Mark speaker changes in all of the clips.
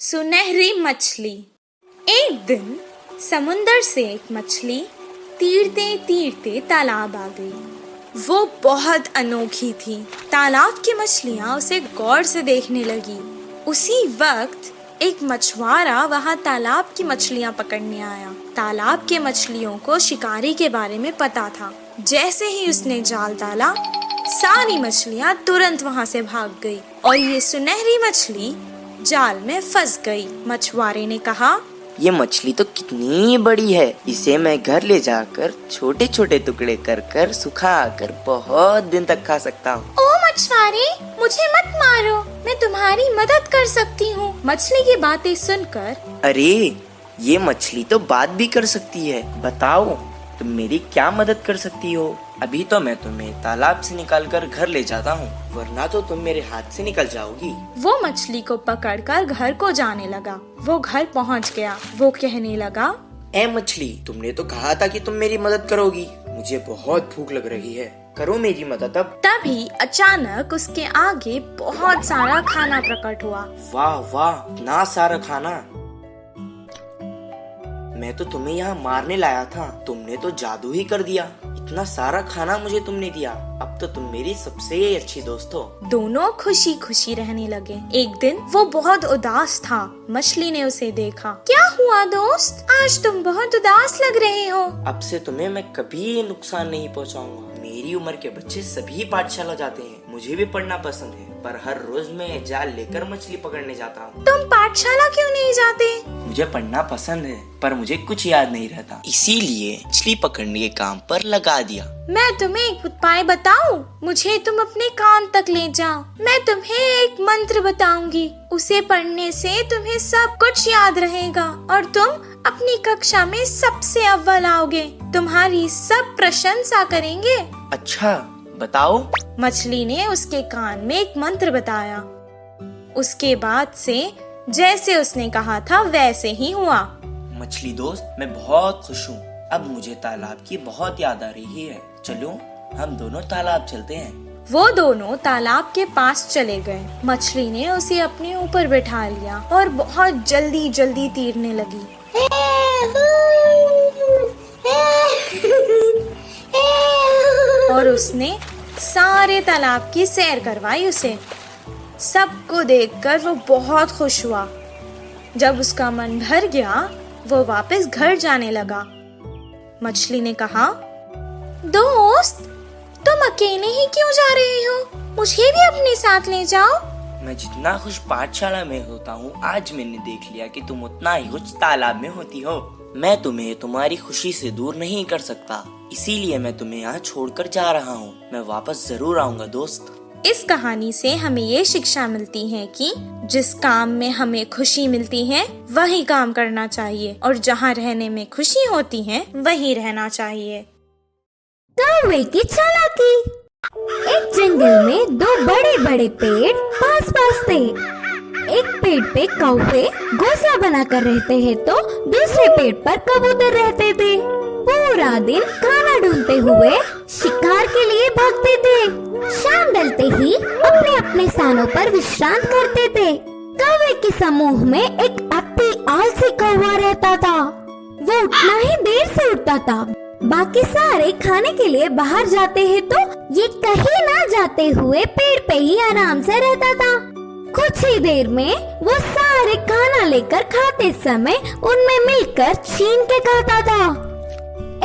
Speaker 1: सुनहरी मछली। एक दिन समुंदर से एक मछली तीरते तीरते तालाब आ गई। वो बहुत अनोखी थी। तालाब की मछलियाँ उसे गौर से देखने लगी। उसी वक्त एक मछुआरा वहाँ तालाब की मछलियाँ पकड़ने आया। तालाब के मछलियों को शिकारी के बारे में पता था। जैसे ही उसने जाल डाला, सारी मछलियाँ तुरंत वहाँ से भाग गई और ये सुनहरी मछली जाल में फंस गई। मछुआरे ने कहा,
Speaker 2: ये मछली तो कितनी बड़ी है, इसे मैं घर ले जाकर छोटे छोटे टुकड़े कर कर सुखा कर बहुत दिन तक खा सकता हूँ।
Speaker 1: ओ मछुआरे, मुझे मत मारो, मैं तुम्हारी मदद कर सकती हूँ। मछली की बातें सुनकर,
Speaker 2: अरे ये मछली तो बात भी कर सकती है, बताओ तुम मेरी क्या मदद कर सकती हो? अभी तो मैं तुम्हें तालाब से निकालकर घर ले जाता हूँ, वरना तो तुम मेरे हाथ से निकल जाओगी।
Speaker 1: वो मछली को पकड़कर घर को जाने लगा। वो घर पहुँच गया। वो कहने लगा,
Speaker 2: ए मछली, तुमने तो कहा था कि तुम मेरी मदद करोगी। मुझे बहुत भूख लग रही है, करो मेरी मदद अब।
Speaker 1: तभी अचानक उसके आगे बहुत सारा खाना प्रकट हुआ।
Speaker 2: वाह वाह, इतना सारा खाना! मैं तो तुम्हें यहाँ मारने लाया था, तुमने तो जादू ही कर दिया। इतना सारा खाना मुझे तुमने दिया, अब तो तुम मेरी सबसे अच्छी दोस्त हो।
Speaker 1: दोनों खुशी खुशी रहने लगे। एक दिन वो बहुत उदास था। मछली ने उसे देखा। क्या हुआ दोस्त, आज तुम बहुत उदास लग रहे हो।
Speaker 2: अब से तुम्हें मैं कभी नुकसान नहीं पहुँचाऊंगा। मेरी उम्र के बच्चे सभी पाठशाला जाते हैं, मुझे भी पढ़ना पसंद है, पर हर रोज मैं जाल लेकर मछली पकड़ने जाता हूँ।
Speaker 1: तुम पाठशाला क्यों नहीं जाते?
Speaker 2: मुझे पढ़ना पसंद है, पर मुझे कुछ याद नहीं रहता, इसीलिए मछली पकड़ने के काम पर लगा दिया।
Speaker 1: मैं तुम्हें एक उपाय बताऊं? मुझे तुम अपने कान तक ले जाओ। मैं तुम्हें एक मंत्र बताऊंगी, उसे पढ़ने से तुम्हें सब कुछ याद रहेगा और तुम अपनी कक्षा में सबसे अव्वल आओगे। तुम्हारी सब प्रशंसा करेंगे।
Speaker 2: अच्छा, बताओ।
Speaker 1: मछली ने उसके कान में एक मंत्र बताया। उसके बाद से जैसे उसने कहा था वैसे ही हुआ।
Speaker 2: मछली दोस्त, मैं बहुत खुश हूँ। अब मुझे तालाब की बहुत याद आ रही है। चलो हम दोनों तालाब चलते हैं।
Speaker 1: वो दोनों तालाब के पास चले गए। मछली ने उसे अपने ऊपर बैठा लिया और बहुत जल्दी जल्दी तैरने लगी। और उसने सारे तालाब की सैर करवाई उसे। सबको देखकर वो बहुत खुश हुआ। जब उसका मन भर गया, वो वापस घर जाने लगा। मछली ने कहा, दोस्त, तुम अकेले ही क्यों जा रहे हो? मुझे भी अपने साथ ले जाओ।
Speaker 2: मैं जितना खुश पाठशाला में होता हूँ, आज मैंने देख लिया कि तुम उतना ही खुश तालाब में होती हो। मैं तुम्हें तुम्हारी खुशी से दूर नहीं कर सकता, इसीलिए मैं तुम्हें यहाँ छोड़कर जा रहा हूँ। मैं वापस जरूर आऊँगा दोस्त।
Speaker 1: इस कहानी से हमें ये शिक्षा मिलती है कि जिस काम में हमें खुशी मिलती है वही काम करना चाहिए और जहाँ रहने में खुशी होती है वही रहना चाहिए।
Speaker 3: कौवे की चालाकी। एक जंगल में दो बड़े बड़े पेड़ पास पास थे। एक पेड़ पे कौवे घोंसला बनाकर रहते हैं तो दूसरे पेड़ पर कबूतर रहते थे। पूरा दिन खाना ढूंढते हुए शिकार के लिए भागते थे। शाम ढलते ही अपने अपने स्थानों पर विश्राम करते थे। कौवे के समूह में एक अति आलसी कौवा रहता था। वो उठना ही देर से उठता था। बाकी सारे खाने के लिए बाहर जाते हैं तो ये कहीं ना जाते हुए पेड़ पे ही आराम से रहता था। कुछ ही देर में वो सारे खाना लेकर खाते समय उनमें मिलकर छीन के खाता था।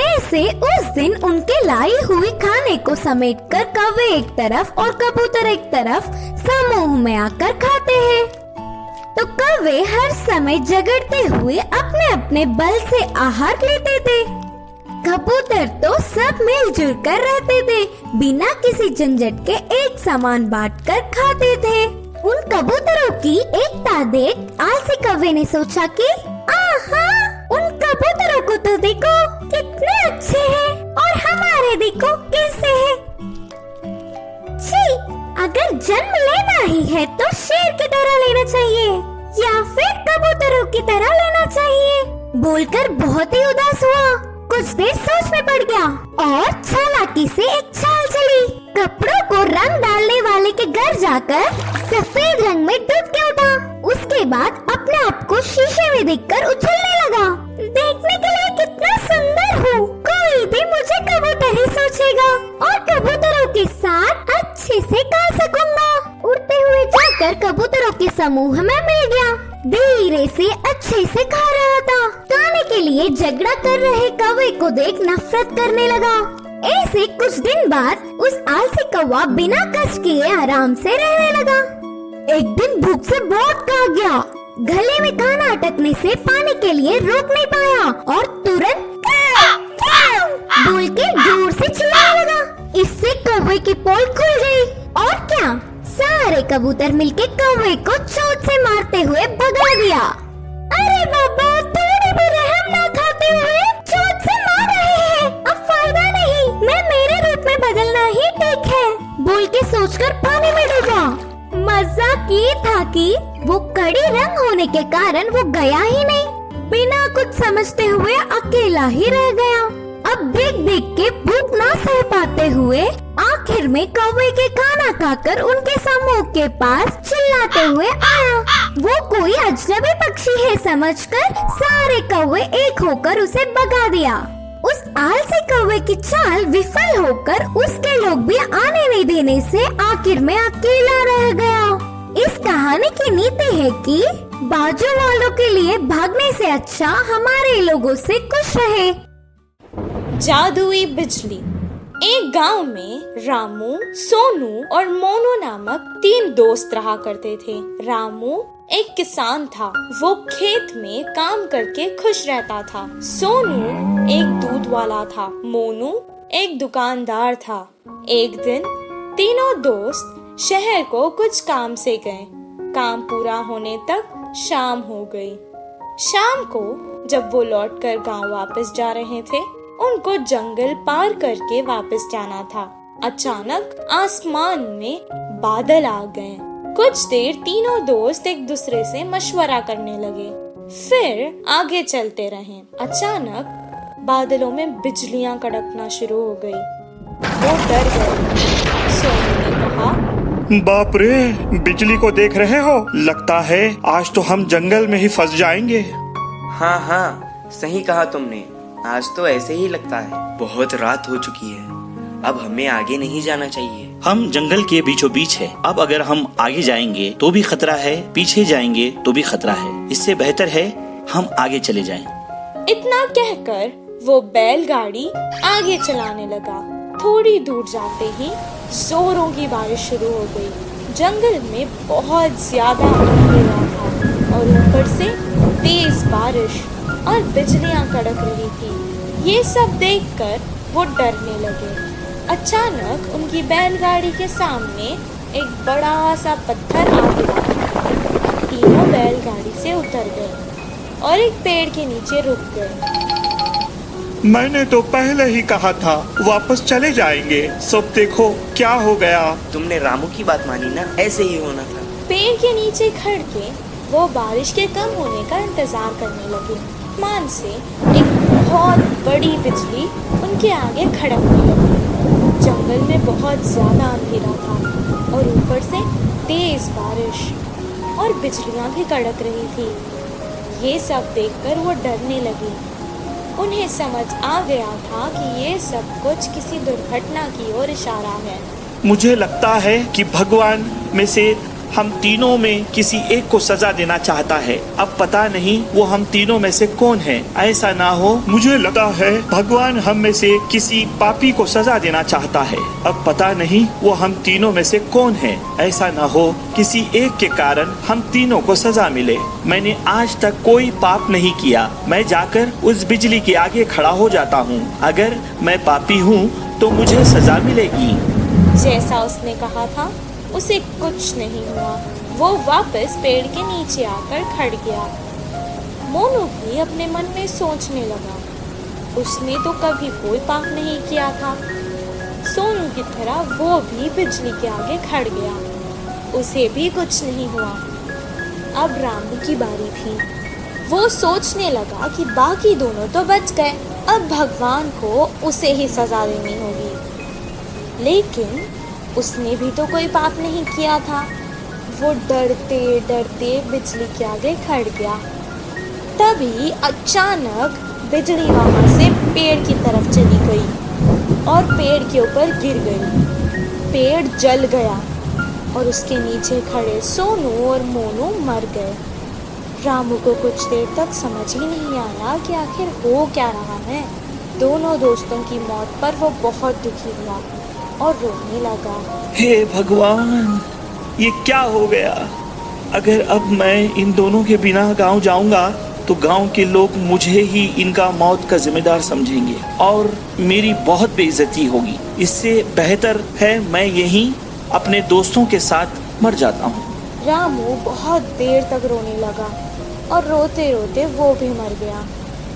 Speaker 3: ऐसे उस दिन उनके लाई हुई खाने को समेटकर कौवे एक तरफ और कबूतर एक तरफ समूह में आकर खाते हैं। तो कौवे हर समय झगड़ते हुए अपने अपने बल से आहार लेते थे। कबूतर तो सब मिलजुल कर रहते थे, बिना किसी झंझट के एक सामान बांटकर खाते थे। उन कबूतरों की एकता देख आलसी कौवे ने सोचा कि आहा, उन कबूतरों को तो देखो कितने अच्छे हैं और हमारे देखो कैसे हैं। छी, अगर जन्म लेना ही है तो शेर की तरह लेना चाहिए या फिर कबूतरों की तरह लेना चाहिए। बोलकर बहुत ही उदास हुआ। कुछ देर सोच में पड़ गया और चालाकी से एक चाल चली। कपड़ों को रंग डालने वाले के घर जाकर सफेद रंग में डूब के उठा। उसके बाद अपने आप को शीशे में देखकर उछलने लगा। देखने के लिए कितना सुंदर हूँ, कोई भी मुझे कबूतर ही सोचेगा और कबूतरों के साथ अच्छे से गा सकूंगा। उड़ते हुए जाकर कबूतरों के समूह में मिल गया। धीरे से अच्छे से गा रहा था। गाने के लिए झगड़ा कर रहे कौवे को देख नफरत करने लगा। ऐसे कुछ दिन बाद उस आलसी कौवा बिना कष्ट किए आराम से रहने लगा। एक दिन भूख से बहुत भाग गया। गले में खाना अटकने से पानी के लिए रोक नहीं पाया और तुरंत बोल के जोर से चिल्लाने लगा। इससे कौवे की पोल खुल गई और क्या, सारे कबूतर मिलके कौवे को चोट से मारते हुए भगा दिया। अरे बाबा, थोड़ी भी रहम ना खाते हुए चोट से मार रहे हैं। अब फायदा नहीं, मैं मेरे रूप में बदलना ही ठीक है, बोल के सोचकर पानी में डूबा। मजाक ये था कि वो कड़ी रंग होने के कारण वो गया ही नहीं। बिना कुछ समझते हुए अकेला ही रह गया। अब देख देख के भूख ना सह पाते हुए आखिर में कौवे के खाना खाकर उनके समूह के पास चिल्लाते हुए आया। वो कोई अजनबी पक्षी है समझकर सारे कौवे एक होकर उसे भगा दिया। उस आलसी कौवे की चाल विफल होकर उसके लोग भी आने नहीं देने से आखिर में अकेला रह गया। इस कहानी की नीति है कि बाजू वालों के लिए भागने से अच्छा हमारे लोगों से खुश रहे।
Speaker 1: जादुई बिजली। एक गांव में रामू, सोनू और मोनू नामक 3 दोस्त रहा करते थे। रामू एक किसान था, वो खेत में काम करके खुश रहता था। सोनू एक दूध वाला था, मोनू एक दुकानदार था। एक दिन तीनों दोस्त शहर को कुछ काम से गए। काम पूरा होने तक शाम हो गई। शाम को जब वो लौटकर गांव वापस जा रहे थे, उनको जंगल पार करके वापस जाना था। अचानक आसमान में बादल आ गए। कुछ देर तीनों दोस्त एक दूसरे से मशवरा करने लगे, फिर आगे चलते रहे। अचानक बादलों में बिजलियां कड़कना शुरू हो गई। वो डर गए। सोनू ने कहा,
Speaker 4: बाप रे, बिजली को देख रहे हो? लगता है आज तो हम जंगल में ही फंस जाएंगे।
Speaker 2: हाँ हाँ, सही कहा तुमने। आज तो ऐसे ही लगता है। बहुत रात हो चुकी है, अब हमें आगे नहीं जाना चाहिए।
Speaker 4: हम जंगल के बीचों बीच है। अब अगर हम आगे जाएंगे तो भी खतरा है, पीछे जाएंगे तो भी खतरा है। इससे बेहतर है हम आगे चले जाएं।
Speaker 1: इतना कहकर वो बैलगाड़ी आगे चलाने लगा। थोड़ी दूर जाते ही जोरों की बारिश शुरू हो गई। जंगल में बहुत ज्यादा अंधेरा था और ऊपर से तेज बारिश और बिजलियां कड़क रही थी। ये सब देखकर वो डरने लगे। अचानक उनकी बैलगाड़ी के सामने एक बड़ा सा पत्थर आ गिरा। तीनों बैलगाड़ी से उतर गए और एक पेड़ के नीचे रुक गए।
Speaker 4: मैंने तो पहले ही कहा था वापस चले जाएंगे। सब देखो क्या हो गया।
Speaker 2: तुमने रामू की बात मानी ना, ऐसे ही होना था।
Speaker 1: पेड़ के नीचे खड़ के वो बारिश के कम होने का इंतजार करने लगे। आसमान से एक बहुत बड़ी बिजली उनके आगे खड़कने लगी। जंगल में बहुत ज्यादा अंधेरा था और ऊपर से तेज बारिश और बिजलियां भी कड़क रही थी। ये सब देखकर वो डरने लगी। उन्हें समझ आ गया था कि ये सब कुछ किसी दुर्घटना की ओर इशारा है।
Speaker 4: मुझे लगता है कि भगवान में से हम तीनों में किसी एक को सजा देना चाहता है। अब पता नहीं वो हम तीनों में से कौन है। ऐसा ना हो, मुझे लगता है भगवान हम में से किसी पापी को सजा देना चाहता है। अब पता नहीं वो हम तीनों में से कौन है। ऐसा ना हो किसी एक के कारण हम तीनों को सजा मिले। मैंने आज तक कोई पाप नहीं किया। मैं जाकर उस बिजली के आगे खड़ा हो जाता हूँ। अगर मैं पापी हूँ तो मुझे सजा मिलेगी।
Speaker 1: जैसा उसने कहा था उसे कुछ नहीं हुआ। वो वापस पेड़ के नीचे आकर खड़ गया। मोनू भी अपने मन में सोचने लगा, उसने तो कभी कोई पाप नहीं किया था। सोनू की तरह वो भी बिजली के आगे खड़ गया, उसे भी कुछ नहीं हुआ। अब रामू की बारी थी। वो सोचने लगा कि बाकी दोनों तो बच गए, अब भगवान को उसे ही सजा देनी होगी। लेकिन उसने भी तो कोई पाप नहीं किया था। वो डरते डरते बिजली के आगे खड़ गया। तभी अचानक बिजली वहां से पेड़ की तरफ चली गई और पेड़ के ऊपर गिर गई। पेड़ जल गया और उसके नीचे खड़े सोनू और मोनू मर गए। रामू को कुछ देर तक समझ ही नहीं आया कि आखिर हो क्या रहा है। दोनों दोस्तों की मौत पर वो बहुत दुखी हुआ और रोने लगा।
Speaker 4: हे भगवान, ये क्या हो गया? अगर अब मैं इन दोनों के बिना गांव जाऊंगा तो गांव के लोग मुझे ही इनका मौत का जिम्मेदार समझेंगे और मेरी बहुत बेइज्जती होगी। इससे बेहतर है मैं यहीं अपने दोस्तों के साथ मर जाता हूँ।
Speaker 1: रामू बहुत देर तक रोने लगा और रोते रोते वो भी मर गया।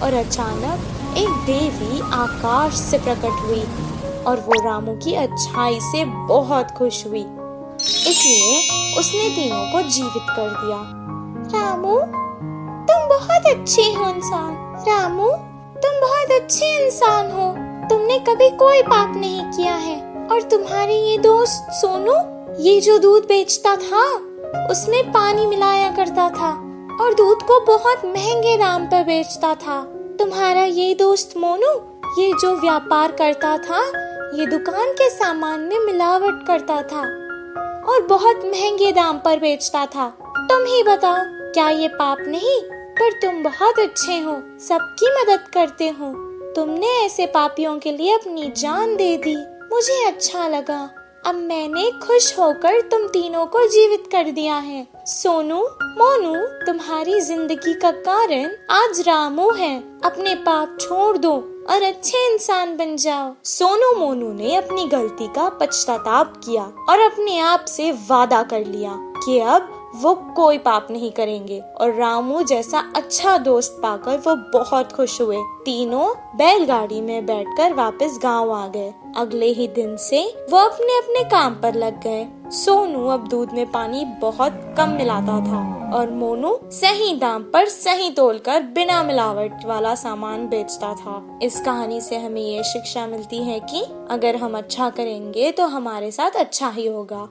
Speaker 1: और अचानक एक देवी आकाश से प्रकट हुई और वो रामू की अच्छाई से बहुत खुश हुई, इसलिए उसने तीनों को जीवित कर दिया। रामू, तुम बहुत अच्छे हो इंसान। रामू, तुम बहुत अच्छे इंसान हो। तुमने कभी कोई पाप नहीं किया है। और तुम्हारे ये दोस्त सोनू, ये जो दूध बेचता था उसमें पानी मिलाया करता था और दूध को बहुत महंगे दाम पर बेचता था। तुम्हारा ये दोस्त मोनू, ये जो व्यापार करता था, ये दुकान के सामान में मिलावट करता था और बहुत महंगे दाम पर बेचता था। तुम ही बताओ, क्या ये पाप नहीं? पर तुम बहुत अच्छे हो, सबकी मदद करते हो। तुमने ऐसे पापियों के लिए अपनी जान दे दी। मुझे अच्छा लगा। अब मैंने खुश होकर तुम तीनों को जीवित कर दिया है। सोनू, मोनू, तुम्हारी जिंदगी का कारण आज रामू है। अपने पाप छोड़ दो और अच्छे इंसान बन जाओ। सोनू मोनू ने अपनी गलती का पश्चाताप किया और अपने आप से वादा कर लिया कि अब वो कोई पाप नहीं करेंगे। और रामू जैसा अच्छा दोस्त पाकर वो बहुत खुश हुए। तीनों बैलगाड़ी में बैठकर वापस गांव आ गए। अगले ही दिन से वो अपने अपने काम पर लग गए। सोनू अब दूध में पानी बहुत कम मिलाता था और मोनू सही दाम पर सही तोलकर बिना मिलावट वाला सामान बेचता था। इस कहानी से हमें ये शिक्षा मिलती है कि अगर हम अच्छा करेंगे तो हमारे साथ अच्छा ही होगा।